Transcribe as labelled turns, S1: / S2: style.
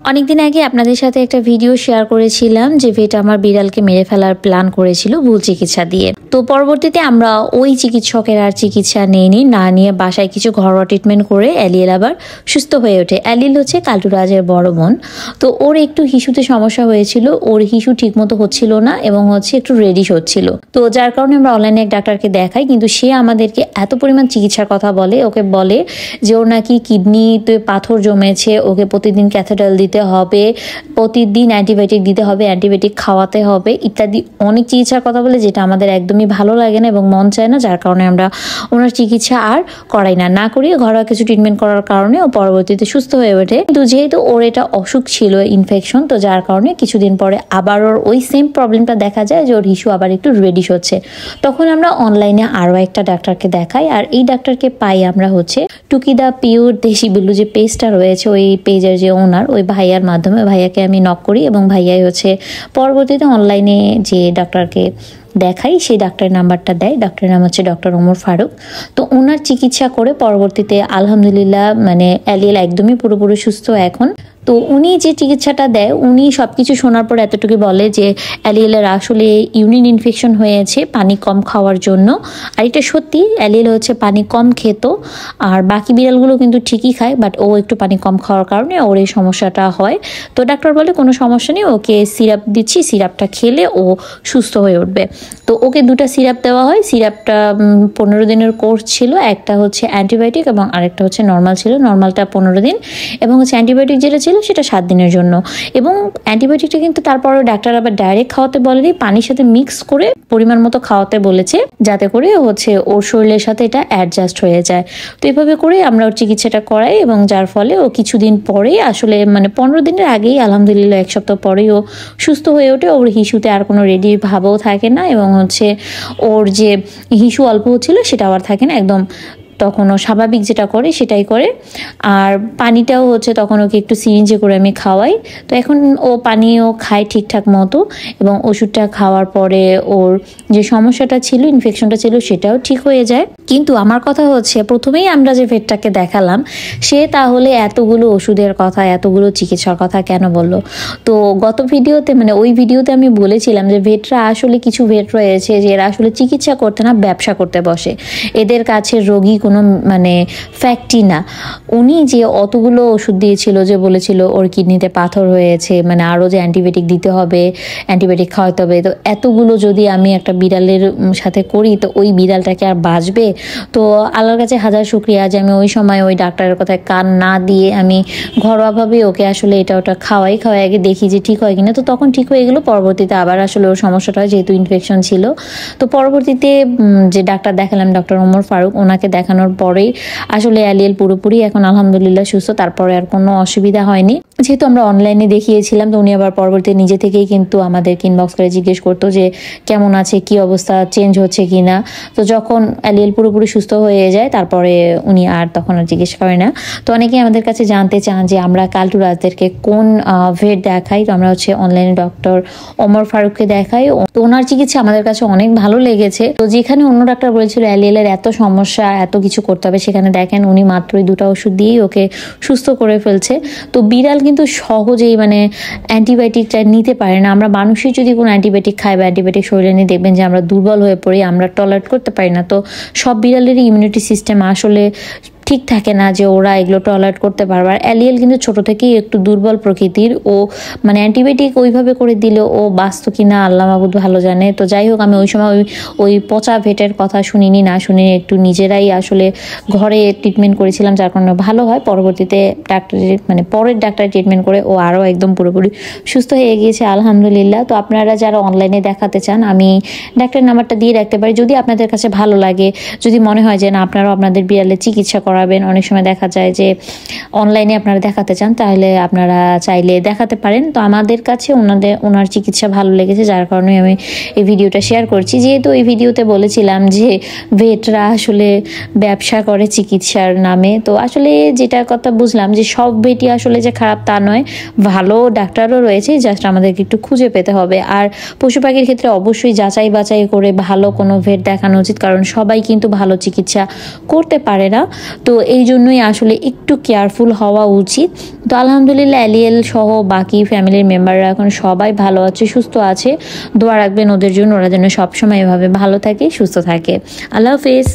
S1: অনেকদিন আগে আপনাদের সাথে একটা ভিডিও শেয়ার করেছিলাম যে ভেট আমার বিড়ালকে মেরে ফেলার প্ল্যান করেছিল ভুল চিকিৎসা দিয়ে। তো পরবর্তীতে আমরা ওই চিকিৎসকের আর চিকিৎসা নেইনি, না নিয়ে বাসায় কিছু ঘরোয়া ট্রিটমেন্ট করে অ্যালিয়েল আবার সুস্থ হয়ে ওঠে। অ্যালিয়েল হচ্ছে কালটুরাজের বড় বোন। তো ওর একটু হিসুতে সমস্যা হয়েছিল, ওর হিসু ঠিকমতো হচ্ছিল না এবং একটু রেডিশ হচ্ছিল। তো যার কারণে আমরা অনলাইনে এক ডাক্তারকে দেখাই, কিন্তু সে আমাদেরকে এত পরিমাণ চিকিৎসার কথা বলে, ওকে বলে যে ওর নাকি কিডনিতে পাথর জমেছে, ওকে প্রতিদিন ক্যাথেটার দিতে হবে, প্রতিদিন অ্যান্টিবায়োটিক দিতে হবে, অ্যান্টিবায়োটিক খাওয়াতে হবে ইত্যাদি অনেক চিকিৎসার কথা বলে, যেটা আমাদের একদমই ভালো লাগে না এবং মন চায় না। যার কারণে আমরা ওনার চিকিৎসা আর করাই না করিয়ে ঘরোয়া কিছু ট্রিটমেন্ট করার কারণে ও পরবর্তীতে সুস্থ হয়ে ওঠে। কিন্তু যেহেতু ওর এটা অসুখ ছিল, ইনফেকশন, তো যার কারণে কিছুদিন পরে আবার ওর ওই সেম প্রবলেমটা দেখা যায় যে ওর হিসু আবার একটু রেডিশ হচ্ছে। তখন আমরা অনলাইনে আরও একটা ডাক্তারকে দেখাই, আর এই ডাক্তারকে পাই আমরা টুকি দা পিওর দেশি বিল্লু যে পেজটা রয়েছে, ওই পেজের যে ওনার, ওই ভাইয়ার মাধ্যমে ভাইয়াকে আমি নক করি এবং ভাইয়াই পরবর্তীতে অনলাইনে যে ডাক্তারকে দেখাই সেই ডাক্তারের নাম্বারটা দেয়। ডাক্তারের নাম ডক্টর ওমর ফারুক। তো ওনার চিকিৎসা করে পরবর্তীতে আলহামদুলিল্লাহ অ্যালিয়েল একদমই পুরোপুরি সুস্থ এখন। তো উনি যে চিকিৎসাটা দেয়, উনি সব কিছু শোনার পর এতটুকু বলে যে অ্যালিয়েলের আসলে ইউরিন ইনফেকশন হয়েছে পানি কম খাওয়ার জন্য। আর এটা সত্যি, অ্যালিয়েল পানি কম খেত, আর বাকি বিড়ালগুলো কিন্তু ঠিকই খায়, বাট ও একটু পানি কম খাওয়ার কারণে ওর এই সমস্যাটা হয়। তো ডাক্তার বলে কোনো সমস্যা নেই, ওকে সিরাপ দিচ্ছি, সিরাপটা খেলে ও সুস্থ হয়ে উঠবে। তো ওকে 2টা সিরাপ দেওয়া হয়। সিরাপটা 15 দিনের কোর্স ছিল, একটা অ্যান্টিবায়োটিক এবং আরেকটা নর্মাল ছিল। নর্মালটা 15 দিন এবং অ্যান্টিবায়োটিক যেটা ছিল সেটা 7 দিনের জন্য। এবং অ্যান্টিবায়োটিকটা কিন্তু তারপরে ডাক্তার আবার ডাইরেক্ট খাওয়াতে বলেনি, পানির সাথে মিক্স করে পরিমাণ মতো খাওয়াতে বলেছে, যাতে করে ওর শরীরের সাথে এটা অ্যাডজাস্ট হয়ে যায়। তো এভাবে করে আমরা ওর চিকিৎসাটা করাই এবং যার ফলে ও কিছুদিন পরেই 15 দিনের আগেই আলহামদুলিল্লাহ 1 সপ্তাহ পরেই ও সুস্থ হয়ে ওঠে। ওর হিসুতে আর কোনো রেডি ভাবও থাকে না এবং ওর যে হিসু অল্প হচ্ছিল সেটা আবার থাকে না, একদম তখন ও স্বাভাবিক যেটা করে সেটাই করে। আর পানিটাও তখন ওকে একটু সিরিঞ্জে করে আমি খাওয়াই। তো এখন ও পানিও খায় ঠিকঠাক মতো এবং ওষুধটা খাওয়ার পরে ওর যে সমস্যাটা ছিল, ইনফেকশনটা ছিল, সেটাও ঠিক হয়ে যায়। কিন্তু আমার কথা প্রথমেই আমরা যে ভেটটাকে দেখালাম, সে তাহলে এতগুলো ওষুধের কথা, এতগুলো চিকিৎসার কথা কেন বললো? তো গত ভিডিওতে ওই ভিডিওতে আমি বলেছিলাম যে ভেটরা কিছু ভেট রয়েছে যে এরা চিকিৎসা করতে না, ব্যবসা করতে বসে। এদের কাছে রোগী কোনো ফ্যাক্টই না। উনি যে অতগুলো ওষুধ দিয়েছিল, যে বলেছিল ওর কিডনিতে পাথর হয়েছে, আরও যে অ্যান্টিবায়োটিক দিতে হবে, অ্যান্টিবায়োটিক খাওয়াতে হবে, তো এতগুলো যদি আমি একটা বিড়ালের সাথে করি তো ওই বিড়ালটাকে আর বাঁচবে? তো আল্লাহর কাছে হাজার শুকরিয়া যে আমি ওই সময় ওই ডাক্তারের কথায় কান না দিয়ে আমি ঘরোয়াভাবে ওকে এটা ওটা খাওয়াই আগে দেখি যে ঠিক হয় কিনা। তো তখন ঠিক হয়ে গেলো। পরবর্তীতে আবার ওর সমস্যাটা হয়, যেহেতু ইনফেকশন ছিল। তো পরবর্তীতে যে ডাক্তার দেখালাম, ডক্টর ওমর ফারুক, ওনাকে দেখানোর পরেই অ্যালিয়েল পুরোপুরি এখন আলহামদুলিল্লাহ সুস্থ। তারপরে আর কোনো অসুবিধা হয়নি। যেহেতু আমরা অনলাইনে দেখিয়েছিলাম, তো উনি আবার পরবর্তীতে নিজে থেকেই কিন্তু আমাদেরকে ইনবক্স করে জিজ্ঞেস করতো যে কেমন আছে, কি অবস্থা, চেঞ্জ হচ্ছে কিনা। তো যখন অ্যালিয়েল পুরোপুরি সুস্থ হয়ে যায় তারপরে উনি আর তখন আর জিজ্ঞেস করে না। তো অনেকেই আমাদের কাছে জানতে চান যে আমরা কালটুরাজদেরকে কোন ভেট দেখাই। তো আমরা অনলাইনে ডক্টর ওমর ফারুককে দেখাই। তো ওনার চিকিৎসা আমাদের কাছে অনেক ভালো লেগেছে। তো যেখানে অন্য ডাক্তার বলেছিল অ্যালিয়েলের এত সমস্যা, এত কিছু করতে হবে, সেখানে দেখেন উনি মাত্রই 2টা ওষুধ দিয়েই ওকে সুস্থ করে ফেলছে। তো বিড়াল কিন্তু সহজেই অ্যান্টিবায়োটিকটা নিতে পারে না। আমরা মানুষই যদি কোনো অ্যান্টিবায়োটিক খাই বা অ্যান্টিবায়োটিক শরীরে নিয়ে, দেখবেন যে আমরা দুর্বল হয়ে পড়ি, আমরা টলারেট করতে পারি না। তো সব বিড়ালেরই ইমিউনিটি সিস্টেম ঠিক থাকে না যে ওরা এগুলো টলারেট করতে পারবে। আর অ্যালিয়েল কিন্তু ছোট থেকেই একটু দুর্বল প্রকৃতির। ও অ্যান্টিবায়োটিক ওইভাবে করে দিলে ও বাঁচত কিনা আল্লাহ মাবুদ ভালো জানে। তো যাই হোক, আমি ওই সময় ওই পচা ভেটের কথা শুনিনি, একটু নিজেরাই ঘরে ট্রিটমেন্ট করেছিলাম, যার কারণে ভালো হয়। পরবর্তীতে পরের ডাক্তার ট্রিটমেন্ট করে ও আরও একদম পুরোপুরি সুস্থ হয়ে গিয়েছে আলহামদুলিল্লাহ। তো আপনারা যারা অনলাইনে দেখাতে চান, আমি ডাক্তারের নাম্বারটা দিয়ে রাখতে পারি। যদি আপনাদের কাছে ভালো লাগে, যদি মনে হয় যে না আপনারাও আপনাদের বিড়ালের চিকিৎসা করাবেন, অনেক সময় দেখা যায় যে অনলাইনে আপনারা দেখাতে চান, তাহলে আপনারা চাইলে দেখাতে পারেন। তো আমাদের কাছে ওনার চিকিৎসা ভালো লেগেছে, যার কারণে আমি এই ভিডিওটা শেয়ার করছি। যেহেতু এই ভিডিওতে বলেছিলাম যে ভেটরা ব্যবসা করে চিকিৎসার নামে, তো যেটা কথা বুঝলাম যে সব ভেটই যে খারাপ তা নয়, ভালো ডাক্তারও রয়েছে, জাস্ট আমাদেরকে একটু খুঁজে পেতে হবে। আর পশু পাখির ক্ষেত্রে অবশ্যই যাচাই বাছাই করে ভালো কোনো ভেট দেখানো উচিত, কারণ সবাই কিন্তু ভালো চিকিৎসা করতে পারে না। তো এই জন্যই আসলে একটু কেয়ারফুল হওয়া উচিত। তো আলহামদুলিল্লাহ এলিয়েল সহ বাকি ফ্যামিলির মেম্বাররা এখন সবাই ভালো আছে, সুস্থ আছে। দোয়া রাখবেন ওদের জন্য, ওরা যেন সবসময় এভাবে ভালো থাকে, সুস্থ থাকে। আল্লাহ হাফেজ।